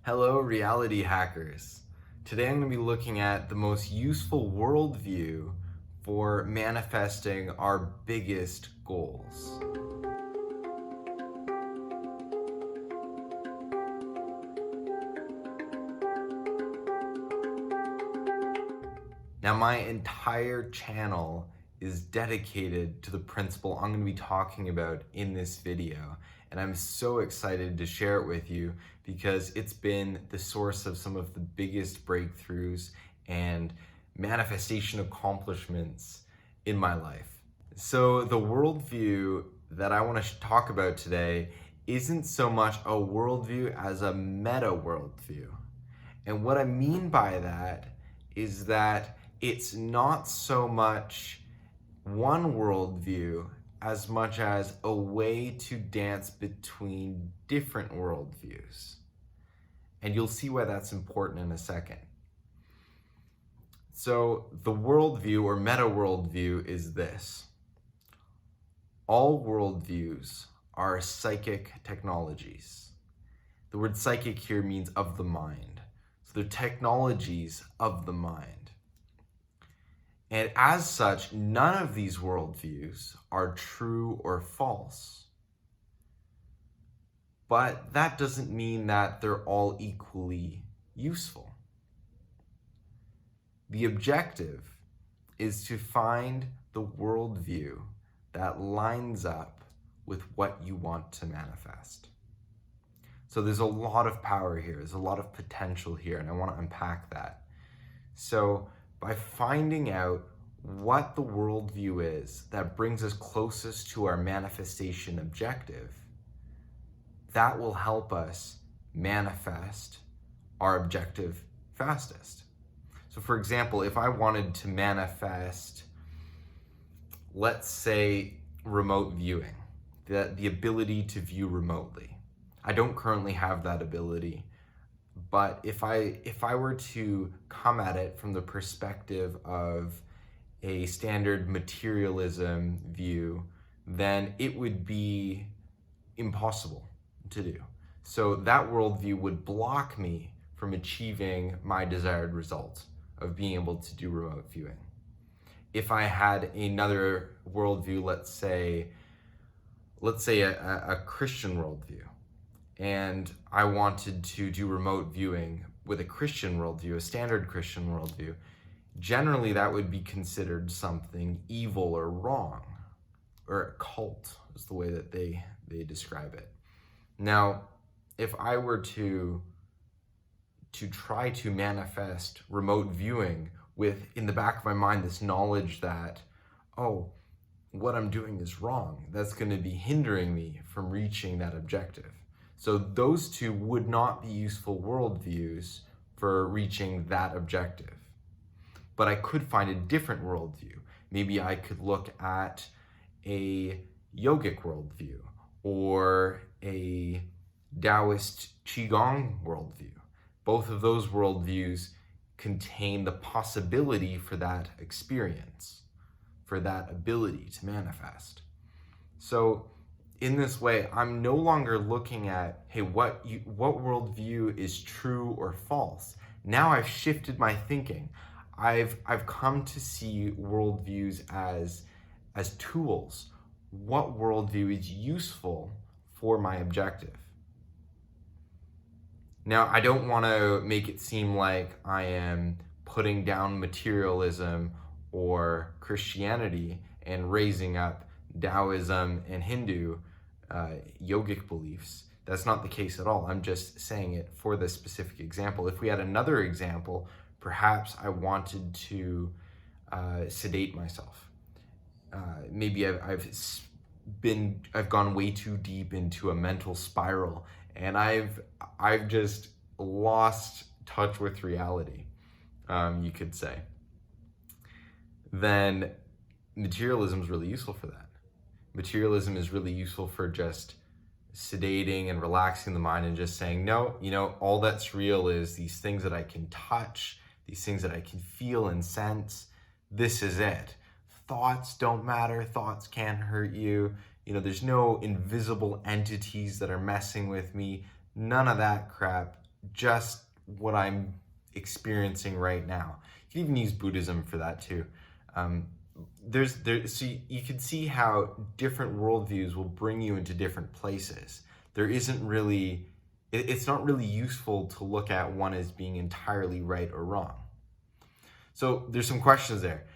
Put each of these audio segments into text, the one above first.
Hello, reality hackers. Today I'm going to be looking at the most useful worldview for manifesting our biggest goals. Now, my entire channel is dedicated to the principle I'm going to be talking about in this video, and I'm so excited to share it with you because it's been the source of some of the biggest breakthroughs and manifestation accomplishments in my life. So the worldview that I want to talk about today isn't so much a worldview as a meta-worldview. And what I mean by that is that it's not so much one worldview as much as a way to dance between different worldviews. And you'll see why that's important in a second. So the worldview or meta-worldview is this. All worldviews are psychic technologies. The word psychic here means of the mind. So they're technologies of the mind. And as such, none of these worldviews are true or false. But that doesn't mean that they're all equally useful. The objective is to find the worldview that lines up with what you want to manifest. So there's a lot of power here, there's a lot of potential here, and I want to unpack that. So by finding out what the worldview is that brings us closest to our manifestation objective, that will help us manifest our objective fastest. So for example, if I wanted to manifest, let's say, remote viewing, the ability to view remotely. I don't currently have that ability. But if I were to come at it from the perspective of a standard materialism view, then it would be impossible to do. So that worldview would block me from achieving my desired result of being able to do remote viewing. If I had another worldview, let's say a Christian worldview, and I wanted to do remote viewing with a Christian worldview, a standard Christian worldview, generally that would be considered something evil or wrong, or a cult is the way that they describe it. Now, if I were to try to manifest remote viewing with, in the back of my mind, this knowledge that, oh, what I'm doing is wrong, that's going to be hindering me from reaching that objective. So those two would not be useful worldviews for reaching that objective. But I could find a different worldview. Maybe I could look at a yogic worldview or a Taoist Qigong worldview. Both of those worldviews contain the possibility for that experience, for that ability to manifest. So in this way, I'm no longer looking at, hey, what worldview is true or false. Now I've shifted my thinking. I've come to see worldviews as tools. What worldview is useful for my objective? Now, I don't want to make it seem like I am putting down materialism or Christianity and raising up Taoism and Hindu yogic beliefs. That's not the case at all. I'm just saying it for this specific example. If we had another example, perhaps I wanted to sedate myself. Maybe I've gone way too deep into a mental spiral, and I've just lost touch with reality, you could say. Then materialism is really useful for that. Materialism is really useful for just sedating and relaxing the mind and just saying, no, all that's real is these things that I can touch, these things that I can feel and sense. This is it. Thoughts don't matter. Thoughts can't hurt you. There's no invisible entities that are messing with me. None of that crap just what I'm experiencing right now. You can even use Buddhism for that too. So you can see how different worldviews will bring you into different places. It's not really useful to look at one as being entirely right or wrong. So there's some questions there.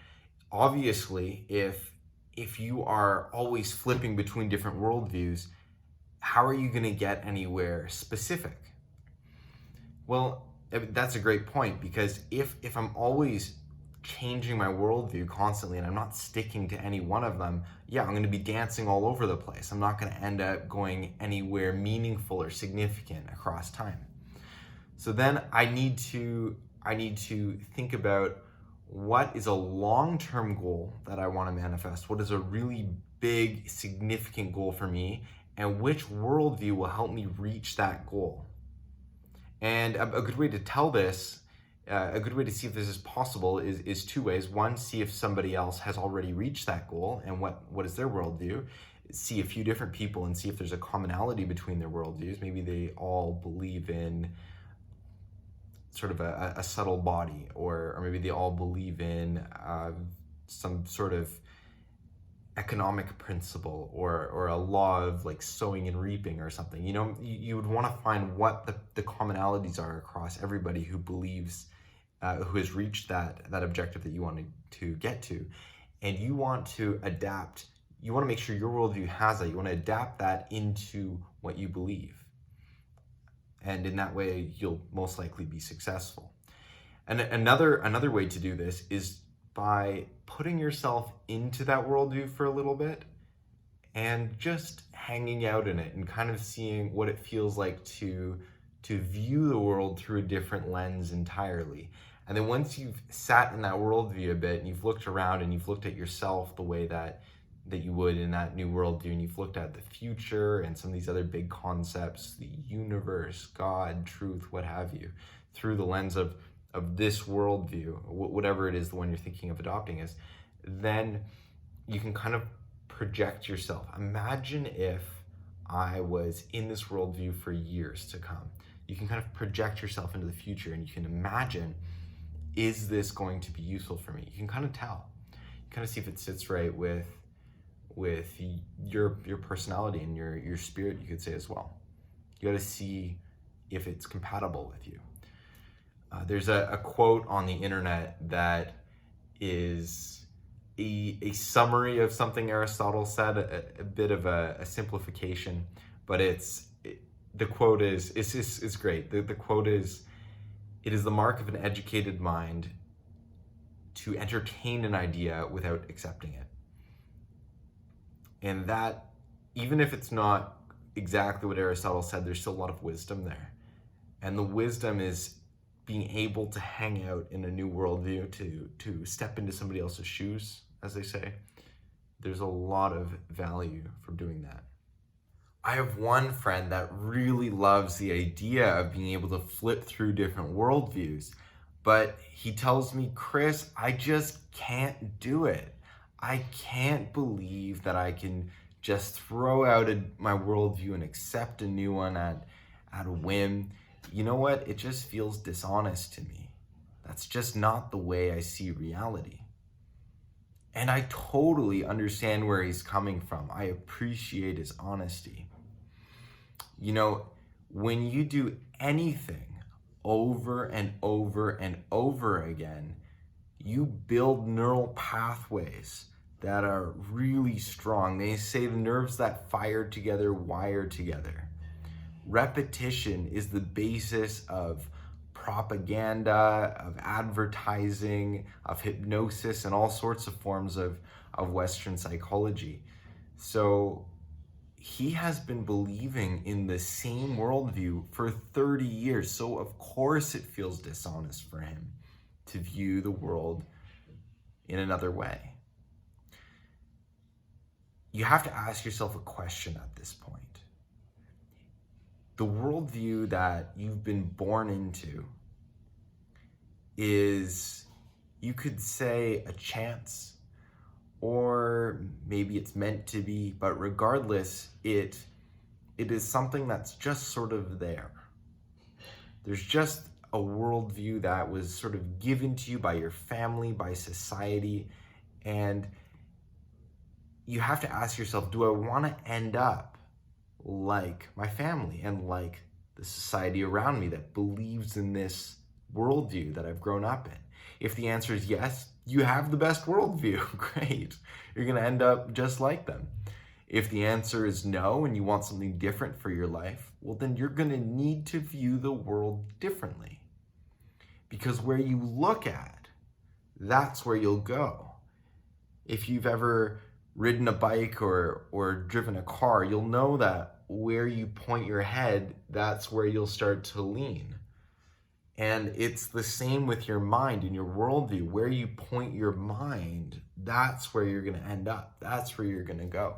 Obviously, if you are always flipping between different worldviews, how are you going to get anywhere specific? Well, that's a great point, because if I'm always changing my worldview constantly and I'm not sticking to any one of them, I'm going to be dancing all over the place. I'm not going to end up going anywhere meaningful or significant across time. So then I need to think about what is a long-term goal that I want to manifest, what is a really big, significant goal for me, and which worldview will help me reach that goal. And a good way to tell this, a good way to see if this is possible is two ways. One, see if somebody else has already reached that goal and what is their worldview. See a few different people and see if there's a commonality between their worldviews. Maybe they all believe in sort of a subtle body, or maybe they all believe in some sort of economic principle or a law of like sowing and reaping or something. You would want to find what the commonalities are across everybody who believes, who has reached that objective that you wanted to get to. And you want to adapt, you want to make sure your worldview has that. You want to adapt that into what you believe. And in that way, you'll most likely be successful. And another way to do this is by putting yourself into that worldview for a little bit and just hanging out in it and kind of seeing what it feels like to view the world through a different lens entirely. And then once you've sat in that worldview a bit and you've looked around and you've looked at yourself the way that you would in that new worldview, and you've looked at the future and some of these other big concepts, the universe, God, truth, what have you, through the lens of this worldview, whatever it is, the one you're thinking of adopting is, then you can kind of project yourself. Imagine if I was in this worldview for years to come. You can kind of project yourself into the future and you can imagine, is this going to be useful for me? You can kind of tell. You kind of see if it sits right with your personality and your spirit, you could say as well. You got to see if it's compatible with you. There's a quote on the internet that is a summary of something Aristotle said, a bit of a simplification, but the quote is great. The quote is, "It is the mark of an educated mind to entertain an idea without accepting it." And that, even if it's not exactly what Aristotle said, there's still a lot of wisdom there. And the wisdom is being able to hang out in a new worldview, to step into somebody else's shoes, as they say. There's a lot of value from doing that. I have one friend that really loves the idea of being able to flip through different worldviews, but he tells me, "Chris, I just can't do it. I can't believe that I can just throw out my worldview and accept a new one at a whim. You know what? It just feels dishonest to me. That's just not the way I see reality." And I totally understand where he's coming from. I appreciate his honesty. When you do anything over and over and over again, you build neural pathways that are really strong. They say the nerves that fire together wire together. Repetition is the basis of propaganda, of advertising, of hypnosis, and all sorts of forms of Western psychology. So he has been believing in the same worldview for 30 years. So of course it feels dishonest for him to view the world in another way. You have to ask yourself a question at this point. The worldview that you've been born into is, you could say, a chance, or maybe it's meant to be, but regardless, it is something that's just sort of there. There's just a worldview that was sort of given to you by your family, by society, and you have to ask yourself, do I want to end up like my family and like the society around me that believes in this worldview that I've grown up in? If the answer is yes, you have the best worldview. Great. You're going to end up just like them. If the answer is no and you want something different for your life, well, then you're going to need to view the world differently. Because where you look at, that's where you'll go. If you've ever ridden a bike or driven a car, you'll know that where you point your head, that's where you'll start to lean. And it's the same with your mind and your worldview. Where you point your mind, that's where you're going to end up. That's where you're going to go.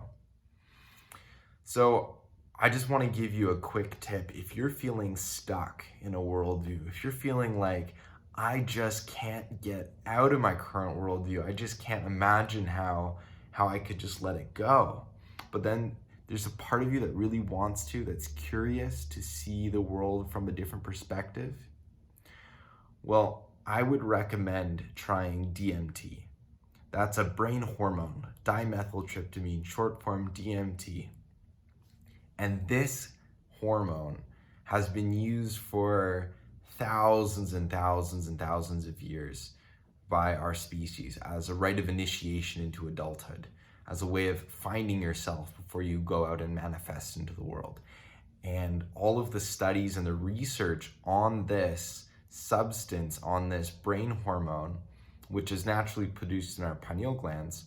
So I just want to give you a quick tip. If you're feeling stuck in a worldview, if you're feeling like, I just can't get out of my current worldview, I just can't imagine how I could just let it go. But then there's a part of you that really wants to, that's curious to see the world from a different perspective. Well, I would recommend trying DMT. That's a brain hormone, dimethyltryptamine, short form DMT. And this hormone has been used for thousands and thousands and thousands of years by our species as a rite of initiation into adulthood, as a way of finding yourself before you go out and manifest into the world. And all of the studies and the research on this substance, on this brain hormone, which is naturally produced in our pineal glands,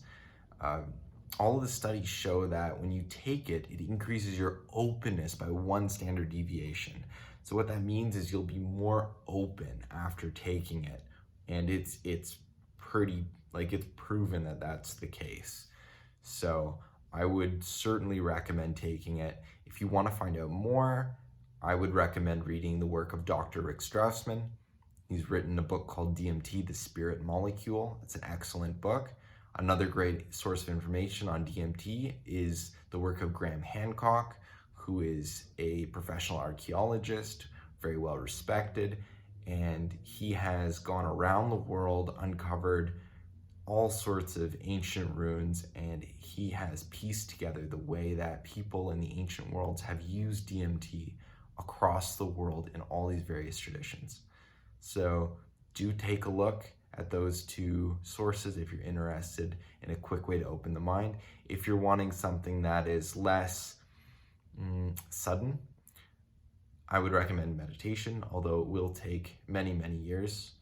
all of the studies show that when you take it, it increases your openness by 1 standard deviation. So what that means is you'll be more open after taking it. And it's pretty, like, it's proven that that's the case. So I would certainly recommend taking it. If you want to find out more, I would recommend reading the work of Dr. Rick Strassman. He's written a book called DMT, The Spirit Molecule. It's an excellent book. Another great source of information on DMT is the work of Graham Hancock, who is a professional archaeologist, very well respected, and he has gone around the world, uncovered all sorts of ancient ruins, and he has pieced together the way that people in the ancient worlds have used DMT across the world in all these various traditions. So do take a look at those 2 sources if you're interested in a quick way to open the mind. If you're wanting something that is less sudden, I would recommend meditation, although it will take many, many years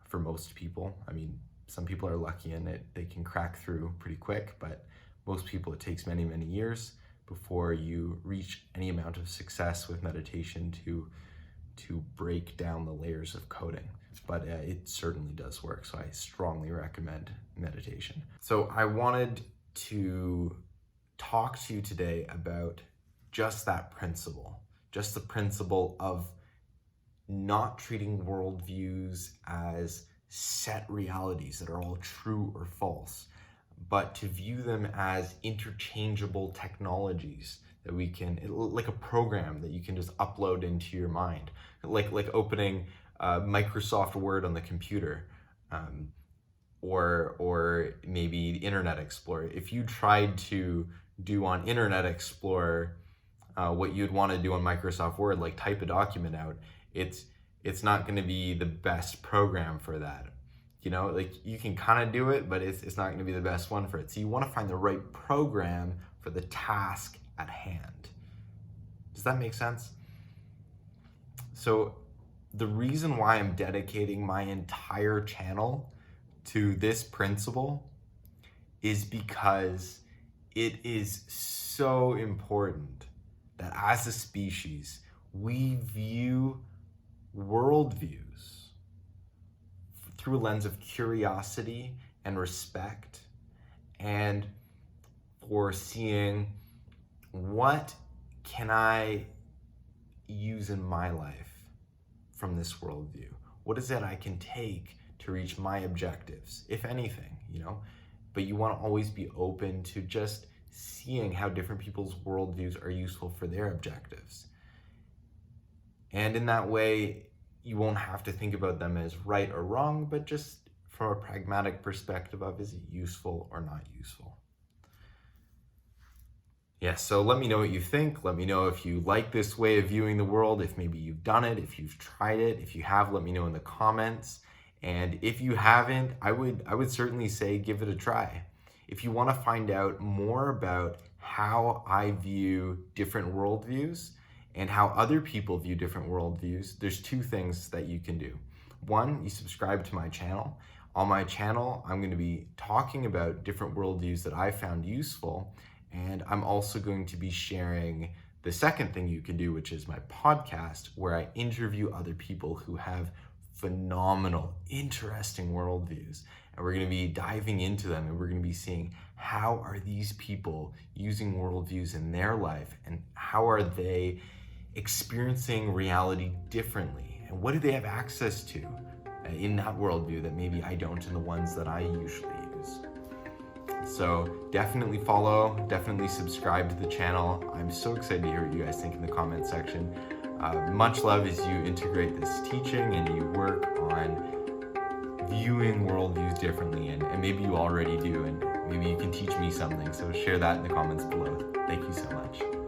for most people. I mean, some people are lucky in it, they can crack through pretty quick, but most people it takes many, many years before you reach any amount of success with meditation to break down the layers of coding. But it certainly does work, so I strongly recommend meditation. So I wanted to talk to you today about just that principle, just the principle of not treating worldviews as set realities that are all true or false, but to view them as interchangeable technologies that we can, like a program that you can just upload into your mind, like opening Microsoft Word on the computer, or maybe Internet Explorer. If you tried to do on Internet Explorer what you'd want to do on Microsoft Word, like type a document out, it's not going to be the best program for that. You know, like you can kind of do it, but it's not going to be the best one for it. So you want to find the right program for the task at hand. Does that make sense? So the reason why I'm dedicating my entire channel to this principle is because it is so important that as a species, we view worldviews through a lens of curiosity and respect, and for seeing what can I use in my life from this worldview? What is it I can take to reach my objectives, if anything, you know? But you want to always be open to just seeing how different people's worldviews are useful for their objectives. And in that way, you won't have to think about them as right or wrong, but just from a pragmatic perspective of, is it useful or not useful? Yeah, so let me know what you think. Let me know if you like this way of viewing the world, if maybe you've done it, if you've tried it. If you have, let me know in the comments. And if you haven't, I would certainly say give it a try. If you want to find out more about how I view different worldviews and how other people view different worldviews, there's two things that you can do. One, you subscribe to my channel. On my channel, I'm going to be talking about different worldviews that I found useful. And I'm also going to be sharing the second thing you can do, which is my podcast, where I interview other people who have phenomenal, interesting worldviews. And we're going to be diving into them, and we're going to be seeing how are these people using worldviews in their life, and how are they experiencing reality differently, and what do they have access to in that worldview that maybe I don't in the ones that I usually use. So definitely follow, definitely subscribe to the channel. I'm so excited to hear what you guys think in the comment section. Much love as you integrate this teaching and you work on viewing worldviews differently, and maybe you already do, and maybe you can teach me something. So share that in the comments below. Thank you so much.